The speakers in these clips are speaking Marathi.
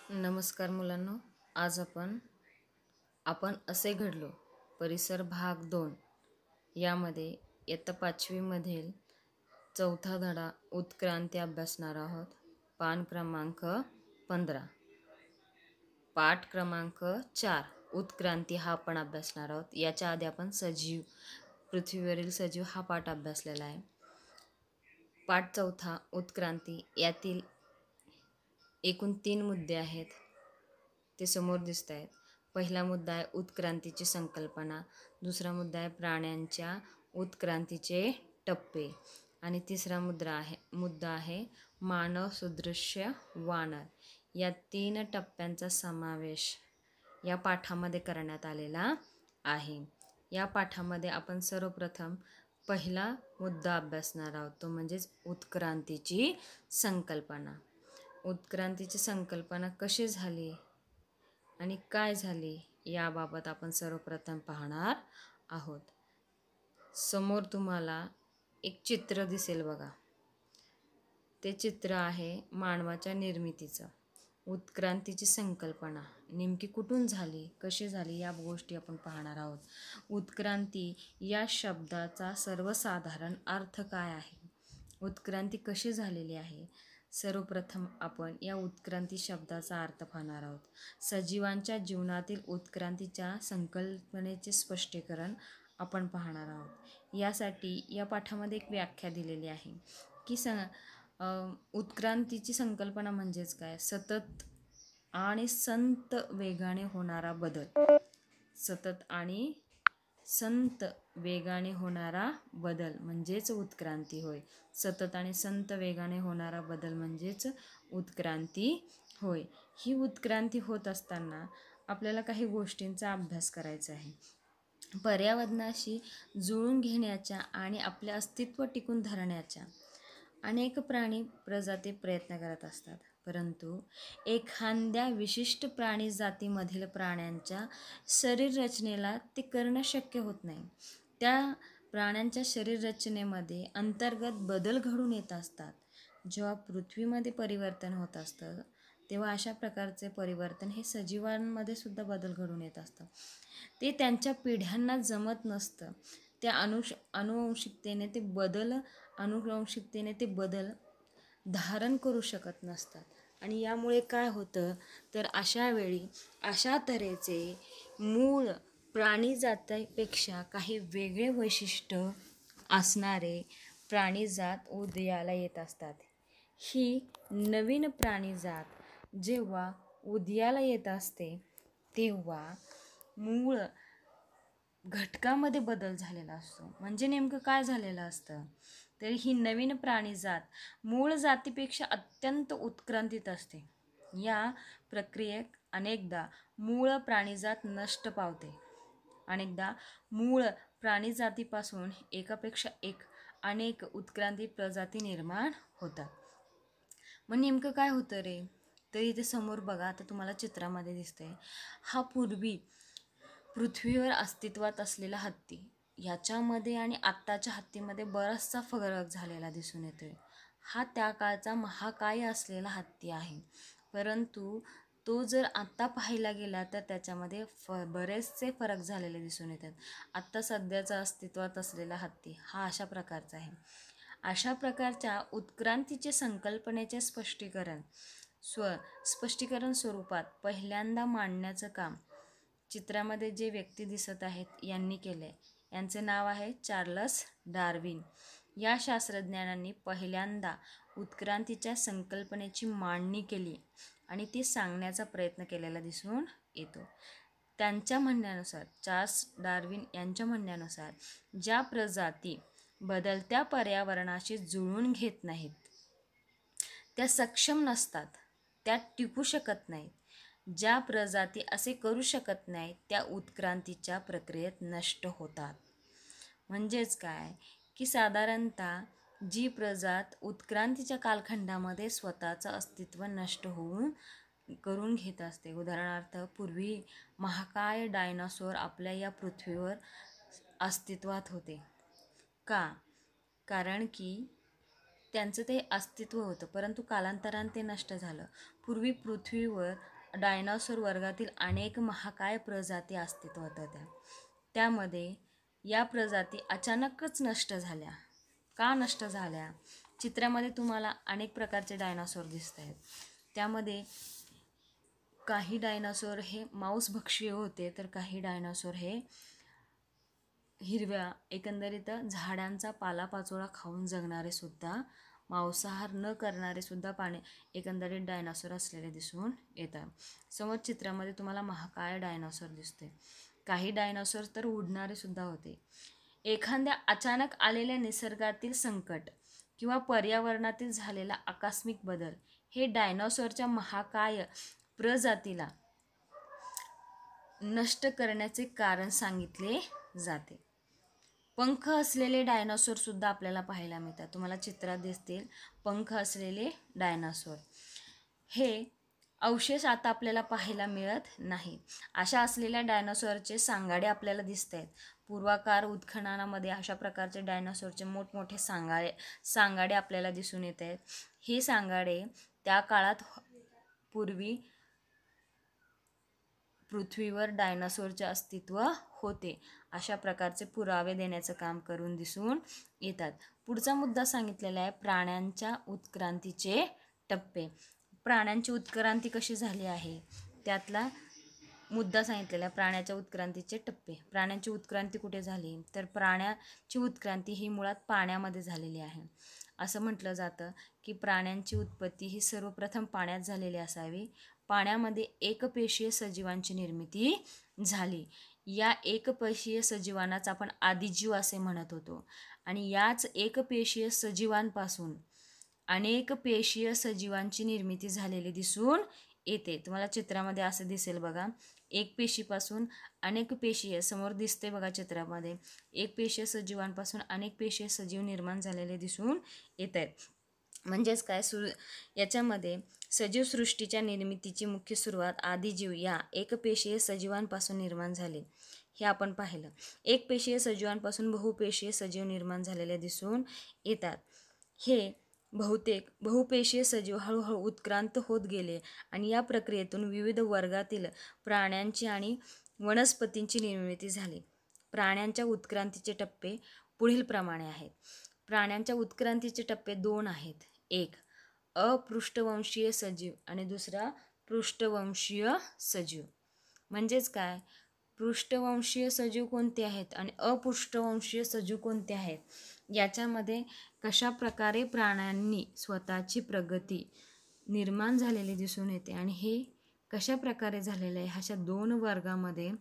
नमस्कार मुलांनो. आज आपण असे घडलो परिसर भाग 2 यामध्ये इयत्ता 5वी मधील चौथा धडा उत्क्रांती अभ्यासणार आहोत. पान क्रमांक 15, पाठ क्रमांक 4 उत्क्रांती हा आपण अभ्यासणार आहोत. याच्या आधी आपण सजीव, पृथ्वीवरील सजीव हा पाठ अभ्यासलेला आहे. पाठ चौथा उत्क्रांती यातील एकूण 3 मुद्दे आहेत, ते समोर दिसत आहेत. पहिला मुद्दा आहे उत्क्रांतीची संकल्पना, दुसरा मुद्दा आहे प्राण्यांच्या उत्क्रांतीचे टप्पे आणि तिसरा मुद्दा आहे मानव सदृश्य वानर. या 3 टप्प्यांचा समावेश या पाठामध्ये करण्यात आलेला आहे. या पाठामध्ये आपण सर्वप्रथम पहिला मुद्दा अभ्यासणार आहोत, तो म्हणजेच उत्क्रांतीची संकल्पना. उत्क्रांतीची संकल्पना कशी झाली आणि काय झाले याबाबत आपण सर्वप्रथम पाहणार आहोत. समोर तुम्हाला एक चित्र दिसेल बघा. ते चित्र आहे मानवाच्या निर्मितीचं. उत्क्रांतीची संकल्पना नेमकी कुठून झाली, कशी झाली या गोष्टी आपण पाहणार आहोत. उत्क्रांती या शब्दाचा सर्वसाधारण अर्थ काय आहे, उत्क्रांती कशी झालेली आहे, सर्वप्रथम आपण या उत्क्रांती शब्दाचा अर्थ पाहणार आहोत. सजीवांच्या जीवनातील उत्क्रांतीच्या संकल्पनेचे स्पष्टीकरण आपण पाहणार आहोत. यासाठी या पाठामध्ये एक व्याख्या दिलेली आहे की उत्क्रांतीची संकल्पना म्हणजेच काय, सतत आणि संत वेगाने होणारा बदल. सतत आणि संत वेगाने होणारा बदल म्हणजेच उत्क्रांती होय. सतत आणि संत वेगाने होणारा बदल म्हणजेच उत्क्रांती होय. ही उत्क्रांती होत असताना आपल्याला काही गोष्टींचा अभ्यास करायचा आहे. पर्यावरणाशी जुळून घेण्याच्या आणि आपले अस्तित्व टिकून धरण्याच्या अनेक प्राणी प्रजाती प्रयत्न करत असतात, परंतु एखाद्या विशिष्ट प्राणी जातीमधील प्राण्यांच्या शरीररचनेला ते करणं शक्य होत नाही. त्या प्राण्यांच्या शरीररचनेमध्ये अंतर्गत बदल घडून येत असतात. जेव्हा पृथ्वीमध्ये परिवर्तन होत असतं तेव्हा अशा प्रकारचे परिवर्तन हे सजीवांमध्ये सुद्धा बदल घडून येत असतं. ते त्यांच्या पिढ्यांना जमत नसतं. त्या अनुवंशिकतेने ते बदल धारण करू शकत नसतात. आणि यामुळे काय होतं तर अशा वेळी अशा तऱ्हेचे मूळ प्राणी जातीपेक्षा काही वेगळे वैशिष्ट्य असणारे प्राणीजात उदयाला येत असतात. ही नवीन प्राणीजात जेव्हा उदयाला येत असते तेव्हा मूळ घटकामध्ये बदल झालेला असतो. म्हणजे नेमकं काय झालेलं असतं तर ही नवीन प्राणीजात मूळ जातीपेक्षा अत्यंत उत्क्रांतीत असते. या प्रक्रियेत अनेकदा मूळ प्राणीजात नष्ट पावते. अनेकदा मूळ प्राणीजातीपासून एकापेक्षा एक अनेक उत्क्रांती प्रजाती निर्माण होतात. मग नेमकं काय होतं रे, तर इथे समोर बघा, आता तुम्हाला चित्रामध्ये दिसतंय हा पूर्वी पृथ्वीवर अस्तित्वात असलेला हत्ती. याच्यामध्ये आणि आत्ताच्या हत्तीमध्ये बराचसा फरक झालेला दिसून येतोय. हा त्या काळचा महाकाय असलेला हत्ती आहे, परंतु तो जर आत्ता पाहायला गेला तर त्याच्यामध्ये बरेचसे फरक झालेले दिसून येतात. आत्ता सध्याचा अस्तित्वात असलेला हत्ती हा अशा प्रकारचा आहे. अशा प्रकारच्या उत्क्रांतीचे संकल्पनेचे स्पष्टीकरण स्वरूपात पहिल्यांदा मांडण्याचं काम चित्रामध्ये जे व्यक्ती दिसत आहेत यांनी केले. यांचे नाव आहे चार्ल्स डार्विन. या शास्त्रज्ञांनी पहिल्यांदा उत्क्रांतीच्या संकल्पनेची मांडणी केली आणि ती सांगण्याचा प्रयत्न केलेला दिसून येतो. त्यांच्या म्हणण्यानुसार, चार्ल्स डार्विन यांच्या म्हणण्यानुसार, ज्या प्रजाती बदलत्या पर्यावरणाशी जुळून घेत नाहीत, त्या सक्षम नसतात, त्या टिकू शकत नाहीत. ज्या प्रजाती असे करू शकत नाहीत त्या उत्क्रांतीच्या प्रक्रियेत नष्ट होतात. म्हणजेच काय की साधारणतः जी प्रजात उत्क्रांतीच्या कालखंडामध्ये स्वतःचं अस्तित्व नष्ट करून घेत असते. उदाहरणार्थ, पूर्वी महाकाय डायनासोर आपल्या या पृथ्वीवर अस्तित्वात होते. का? कारण की त्यांचं ते अस्तित्व होतं, परंतु कालांतराने ते नष्ट झालं. पूर्वी पृथ्वीवर डायनासोर वर्गातील अनेक महाकाय प्रजाती अस्तित्वात होत्या. त्यामध्ये या प्रजाती अचानकच नष्ट झाल्या. का नष्ट झाल्या? चित्रामध्ये तुम्हाला अनेक प्रकारचे डायनासोर दिसत आहेत. त्यामध्ये काही डायनासोर हे मांसभक्षी होते, तर काही डायनासोर हे हिरव्या एकंदरीत झाडांचा पालापाचोळा खाऊन जगणारे सुद्धा, मांसाहार न करणारे सुद्धा एकंदरीत डायनासोर असलेले दिसून येतात. समोर चित्रामध्ये तुम्हाला महाकाय डायनासोर दिसते. काही डायनासोर तर उडणारे सुद्धा होते. एखाद्या अचानक आलेल्या निसर्गातील संकट किंवा पर्यावरणातील झालेला आकस्मिक बदल हे डायनासोरच्या महाकाय प्रजातीला नष्ट करण्याचे कारण सांगितले जाते. पंख असलेले डायनासोर सुद्धा आपल्याला पाहायला मिळतात. तुम्हाला चित्रात दिसतील पंख असलेले डायनासोर. हे अवशेष आता आपल्याला पाहायला मिळत नाही. अशा असलेल्या डायनासोरचे सांगाडे आपल्याला दिसत आहेत. पूर्वाकार उत्खननामध्ये अशा प्रकारचे डायनासोरचे मोठमोठे सांगाडे आपल्याला दिसून येत आहेत. हे सांगाडे त्या काळात पूर्वी पृथ्वीवर डायनासोरचे अस्तित्व होते अशा प्रकारचे पुरावे देण्याचं काम करून दिसून येतात. पुढचा मुद्दा सांगितलेला आहे प्राण्यांच्या उत्क्रांतीचे टप्पे. प्राण्यांची उत्क्रांती कशी झाली आहे त्यातला मुद्दा सांगितलेला आहे. प्राण्याच्या उत्क्रांतीचे टप्पे. प्राण्यांची उत्क्रांती कुठे झाली? तर प्राण्याची उत्क्रांती ही मुळात पाण्यामध्ये झालेली आहे. असं म्हटलं जातं की प्राण्यांची उत्पत्ती ही सर्वप्रथम पाण्यात झालेली असावी. पाण्यामध्ये एकपेशीय सजीवांची निर्मिती झाली. या एकपेशीय सजीवांनाच आपण आदिजीव असे म्हणत होतो. आणि याच एकपेशीय सजीवांपासून अनेक पेशीय सजीवांची निर्मिती झालेली दिसून येते. तुम्हाला चित्रामध्ये असं दिसेल बघा. एक पेशीपासून अनेक पेशीय समोर दिसते बघा चित्रामध्ये. एक पेशीय सजीवांपासून अनेक पेशीय सजीव निर्माण झालेले दिसून येत आहेत. म्हणजेच काय, याच्यामध्ये सजीव सृष्टीच्या निर्मितीची मुख्य सुरुवात आदिजीव या एकपेशीय सजीवांपासून निर्माण झाली हे आपण पाहिलं. एकपेशीय सजीवांपासून बहुपेशीय सजीव निर्माण झालेले दिसून येतात. हे बहुपेशीय सजीव हळूहळू उत्क्रांत होत गेले आणि या प्रक्रियेतून विविध वर्गातील प्राण्यांची आणि वनस्पतींची निर्मिती झाली. प्राण्यांच्या उत्क्रांतीचे टप्पे पुढील प्रमाणे आहेत. प्राण्यांच्या उत्क्रांतीचे टप्पे 2 आहेत. एक अपृष्ठवंशीय सजीव आणि दुसरा पृष्ठवंशीय सजीव. म्हणजेच काय, पृष्ठवंशीय सजीव कोणते आहेत आणि अपृष्ठवंशीय सजीव कोणते आहेत, याच्यामध्ये कशा प्रकारे प्राण्यांनी स्वतःची प्रगती निर्माण झालेली दिसून येते आणि हे कशा प्रकारे झालेले आहे, अशा 2 वर्गामध्ये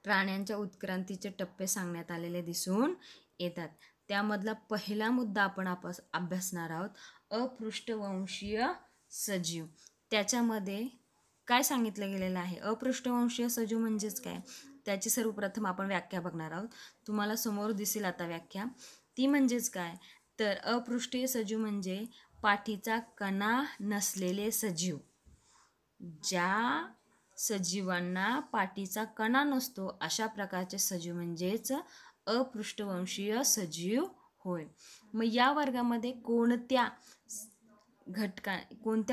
प्राण्यांच्या उत्क्रांतीचे टप्पे सांगण्यात आलेले दिसून येतात. त्यामधला पहिला मुद्दा आपण अभ्यासणार आहोत, अपृष्ठवंशीय सजीव. त्याच्यामध्ये काय सांगितलं गेलेलं आहे? अपृष्ठवंशीय सजीव म्हणजेच काय, त्याची सर्वप्रथम आपण व्याख्या बघणार आहोत. तुम्हाला समोर दिसेल आता व्याख्या. ती म्हणजेच काय, तर अपृष्ठीय सजीव म्हणजे पाठीचा कणा नसलेले सजीव. ज्या सजीवांना पाठीचा कणा नसतो अशा प्रकारचे सजीव म्हणजेच अपृष्ठवंशीय सजीव होय. मग या वर्गामध्ये कोणत्या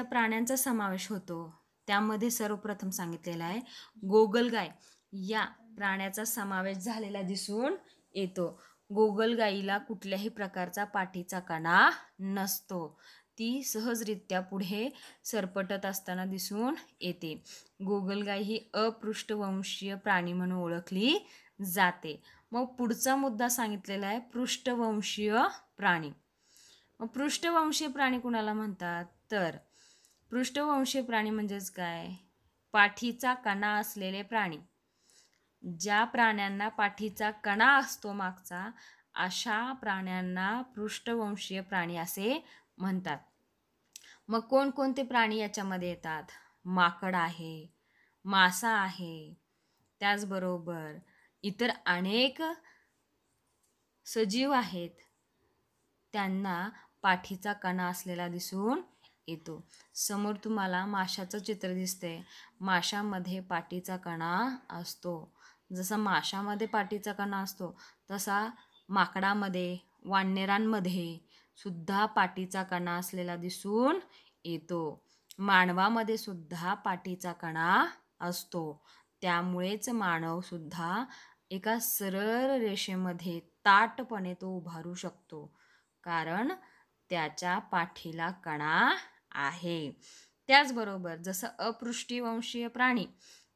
प्राण्यांचा समावेश होतो? त्यामध्ये सर्वप्रथम सांगितलेला आहे गोगलगाय या प्राण्याचा समावेश झालेला दिसून येतो. गोगलगाईला कुठल्याही प्रकारचा पाठीचा कणा नसतो. ती सहजरित्या पुढे सरपटत असताना दिसून येते. गोगलगाई ही अपृष्ठवंशीय प्राणी म्हणून ओळखली जाते. मग पुढचा मुद्दा सांगितलेला आहे पृष्ठवंशीय प्राणी. मग पृष्ठवंशीय प्राणी कुणाला म्हणतात? तर पृष्ठवंशीय प्राणी म्हणजेच काय, पाठीचा कणा असलेले प्राणी. ज्या प्राण्यांना पाठीचा कणा असतो मागचा, अशा प्राण्यांना पृष्ठवंशीय प्राणी असे म्हणतात. मग कोणकोणते प्राणी याच्यामध्ये येतात? माकड आहे, मासा आहे, त्याचबरोबर इतर अनेक सजीव आहेत, त्यांना पाठीचा कणा असलेला दिसून येतो. समोर तुम्हाला माशाचं चित्र दिसतंय. माशामध्ये पाठीचा कणा असतो. जसा माशामध्ये पाठीचा कणा असतो तसा माकडामध्ये, वानरांमध्ये सुद्धा पाठीचा कणा असलेला दिसून येतो. मानवामध्ये सुद्धा पाठीचा कणा असतो. त्यामुळेच मानव सुद्धा एका सरळ रेषेमध्ये ताठपणे तो उभारू शकतो, कारण त्याच्या पाठीला कणा आहे. त्याचबरोबर जसं अपृष्ठवंशीय प्राणी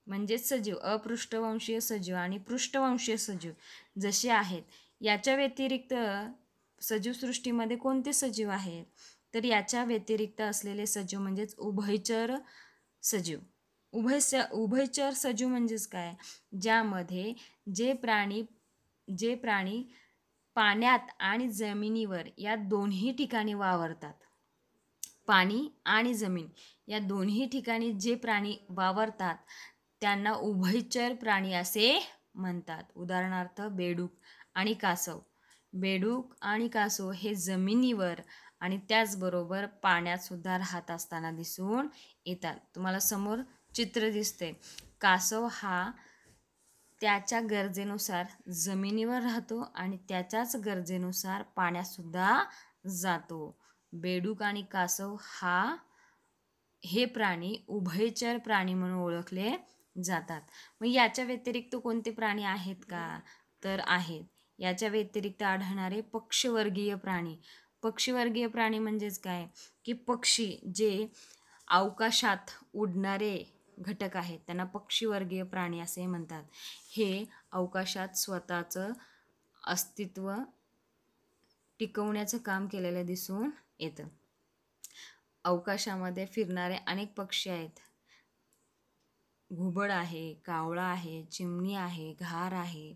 म्हणजेच सजीव, अपृष्ठवंशीय सजीव आणि पृष्ठवंशीय सजीव जसे आहेत, याच्या व्यतिरिक्त सजीवसृष्टीमध्ये कोणते सजीव आहेत? तर याच्या व्यतिरिक्त असलेले सजीव म्हणजेच उभयचर सजीव. उभयचर सजीव म्हणजेच काय? ज्यामध्ये जे प्राणी पाण्यात आणि जमिनीवर या दोन्ही ठिकाणी वावरतात. पाणी आणि जमीन या दोन्ही ठिकाणी जे प्राणी वावरतात त्यांना उभयचर प्राणी असे म्हणतात. उदाहरणार्थ बेडूक आणि कासव. बेडूक आणि कासव हे जमिनीवर आणि त्याचबरोबर पाण्यात सुद्धा राहत असताना दिसून येतात. तुम्हाला समोर चित्र दिसते. कासव हा त्याच्या गरजेनुसार जमिनीवर राहतो आणि त्याच्याच गरजेनुसार पाण्यात सुद्धा जातो. बेडूक आणि कासव हे प्राणी उभयचर प्राणी म्हणून ओळखले जातात. मग याच्या व्यतिरिक्त कोणते प्राणी आहेत का? तर आहेत. याच्या व्यतिरिक्त आढळणारे पक्षीवर्गीय प्राणी. पक्षीवर्गीय प्राणी म्हणजेच काय? की पक्षी जे अवकाशात उडणारे घटक आहेत त्यांना पक्षीवर्गीय प्राणी असे म्हणतात. हे अवकाशात स्वतःचं अस्तित्व टिकवण्याचं काम केलेलं दिसून येतं. अवकाशामध्ये फिरणारे अनेक पक्षी आहेत. घुबड आहे, कावळा आहे, चिमणी आहे, घार आहे.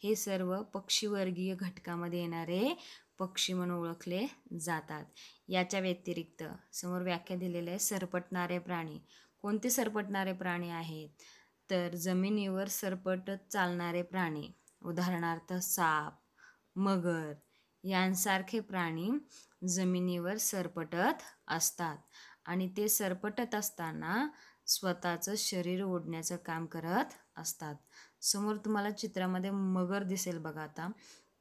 हे सर्व पक्षीवर्गीय घटकामध्ये येणारे पक्षी म्हणून ओळखले जातात. याच्या व्यतिरिक्त समोर व्याख्या दिलेली आहे सरपटणारे प्राणी. कोणते सरपटणारे प्राणी आहेत? तर जमिनीवर सरपटत चालणारे प्राणी. उदाहरणार्थ साप, मगर यांसारखे प्राणी जमिनीवर सरपटत असतात आणि ते सरपटत असताना स्वतःचं शरीर ओढण्याचं काम करत असतात. समोर तुम्हाला चित्रामध्ये मगर दिसेल बघा. आता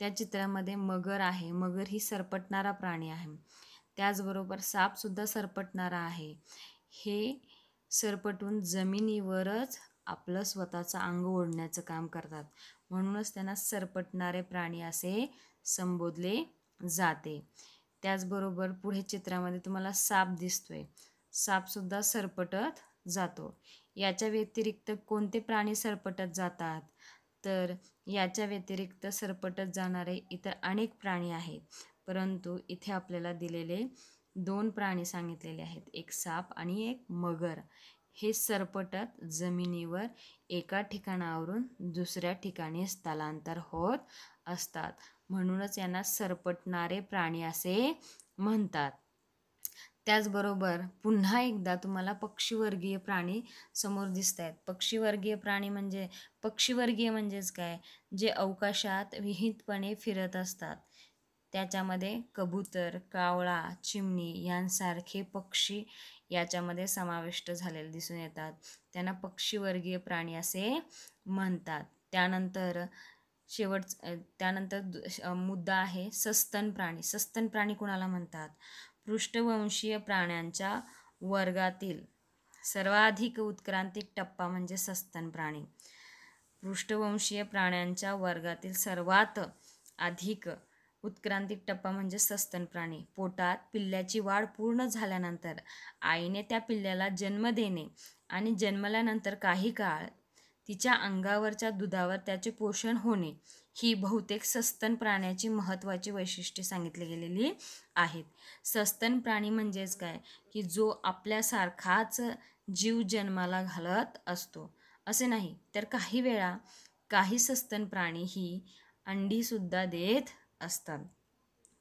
त्या चित्रामध्ये मगर आहे. मगर ही सरपटणारा प्राणी आहे. त्याचबरोबर सापसुद्धा सरपटणारा आहे. हे सरपटून जमिनीवरच आपलं स्वतःचं अंग ओढण्याचं काम करतात. म्हणूनच त्यांना सरपटणारे प्राणी असे संबोधले जाते. त्याचबरोबर पुढे चित्रामध्ये तुम्हाला साप दिसतोय. सापसुद्धा सरपटत जातो. याच्या व्यतिरिक्त कोणते प्राणी सरपटत जातात? तर याच्या व्यतिरिक्त सरपटत जाणारे इतर अनेक प्राणी आहेत, परंतु इथे आपल्याला दिलेले 2 प्राणी सांगितलेले आहेत, एक साप आणि एक मगर. हे सरपटत जमिनीवर एका ठिकाणावरून दुसऱ्या ठिकाणी स्थलांतर होत असतात. म्हणूनच यांना सरपटणारे प्राणी असे म्हणतात. त्याचबरोबर पुन्हा एकदा तुम्हाला पक्षीवर्गीय प्राणी समोर दिसत आहेत. पक्षीवर्गीय म्हणजेच काय? जे अवकाशात विहितपणे फिरत असतात. त्याच्यामध्ये कबूतर, कावळा, चिमणी यांसारखे पक्षी याच्यामध्ये समाविष्ट झालेले दिसून येतात. त्यांना पक्षीवर्गीय प्राणी असे म्हणतात. त्यानंतर मुद्दा आहे सस्तन प्राणी. सस्तन प्राणी कुणाला म्हणतात? पृष्ठवंशीय प्राण्यांच्या वर्गातील सर्वाधिक उत्क्रांतिक टप्पा म्हणजे सस्तन प्राणी. पृष्ठवंशीय प्राण्यांच्या वर्गातील सर्वात अधिक उत्क्रांतिक टप्पा म्हणजे सस्तन प्राणी. पोटात पिल्ल्याची वाढ पूर्ण झाल्यानंतर आईने त्या पिल्ल्याला जन्म देणे आणि जन्मल्यानंतर काही काळ तिच्या अंगावरच्या दुधावर त्याचे पोषण होणे ही बहुतेक सस्तन प्राण्याची महत्त्वाची वैशिष्ट्ये सांगितली गेलेली आहेत. सस्तन प्राणी म्हणजेच काय? की जो आपल्यासारखाच जीव जन्माला घालत असतो असे नाही, तर काही वेळा काही सस्तन प्राणी ही अंडीसुद्धा देत असतात.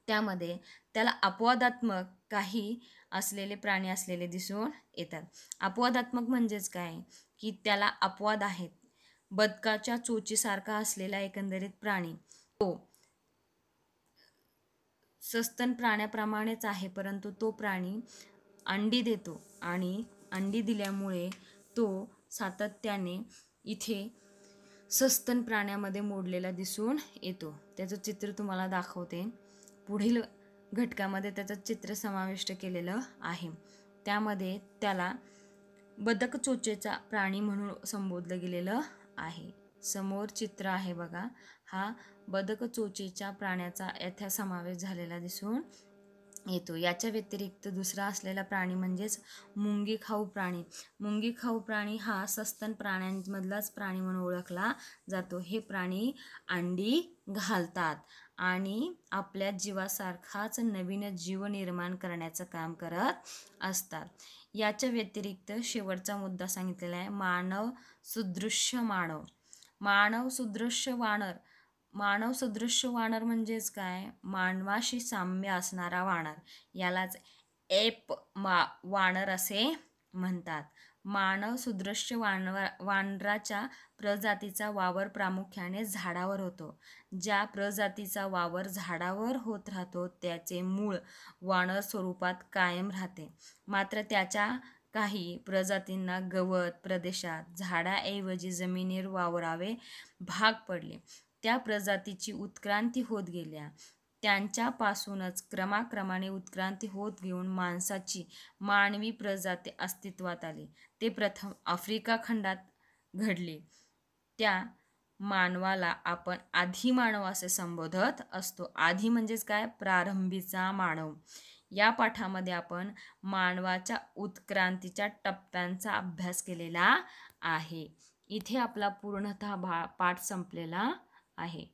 त्यामध्ये त्याला अपवादात्मक काही असलेले प्राणी असलेले दिसून येतात. अपवादात्मक म्हणजेच काय? की त्याला अपवाद आहेत. बदकाच्या चोचीसारखा असलेला एकंदरीत प्राणी तो सस्तन प्राण्याप्रमाणेच आहे, परंतु तो प्राणी अंडी देतो आणि अंडी दिल्यामुळे तो सातत्याने इथे सस्तन प्राण्यामध्ये मोडलेला दिसून येतो. त्याचं चित्र तुम्हाला दाखवते. पुढील घटकामध्ये त्याचं चित्र समाविष्ट केलेलं आहे. त्यामध्ये त्याला बदक चोचेचा प्राणी म्हणून संबोधलं गेलेलं आहे. समोर चित्र आहे बघा, हा बदक चोचेच्या प्राण्याचा येथे समावेश झालेला दिसून येतो. याच्या व्यतिरिक्त दुसरा असलेला प्राणी म्हणजेच मुंगीखाऊ प्राणी. मुंगीखाऊ प्राणी हा सस्तन प्राण्यांमधलाच प्राणी म्हणून ओळखला जातो. हे प्राणी अंडी घालतात आणि आपल्या जीवासारखाच नवीन जीव निर्माण करण्याचं काम करत असतात. याच्या व्यतिरिक्त शेवटचा मुद्दा सांगितलेला आहे मानव सदृश्य मानव. मानव सदृश्य वानर. मानव सदृश्य वानर म्हणजेच काय? मानवाशी साम्य असणारा वानर. यालाच वानर असे म्हणतात. मानव सदृश्य वानराच्या प्रजातीचा वावर प्रामुख्याने झाडावर होतो. ज्या प्रजातीचा वावर झाडावर होत राहतो त्याचे मूळ वानर स्वरूपात कायम राहते. मात्र त्याच्या काही प्रजातींना गवत प्रदेशात झाडाऐवजी जमिनीवर वावरावे भाग पडले. त्या प्रजातीची उत्क्रांती होत गेल्या. त्यांच्यापासूनच क्रमाक्रमाने उत्क्रांती होत घेऊन माणसाची मानवी प्रजाती अस्तित्वात आली. ते प्रथम आफ्रिका खंडात घडले. त्या मानवाला आपण आधी मानव असे संबोधत असतो. आधी म्हणजेच काय? प्रारंभीचा मानव. या पाठामध्ये आपण मानवाच्या उत्क्रांतीच्या टप्प्यांचा अभ्यास केलेला आहे. इथे आपला पूर्णतः पाठ संपलेला आहे.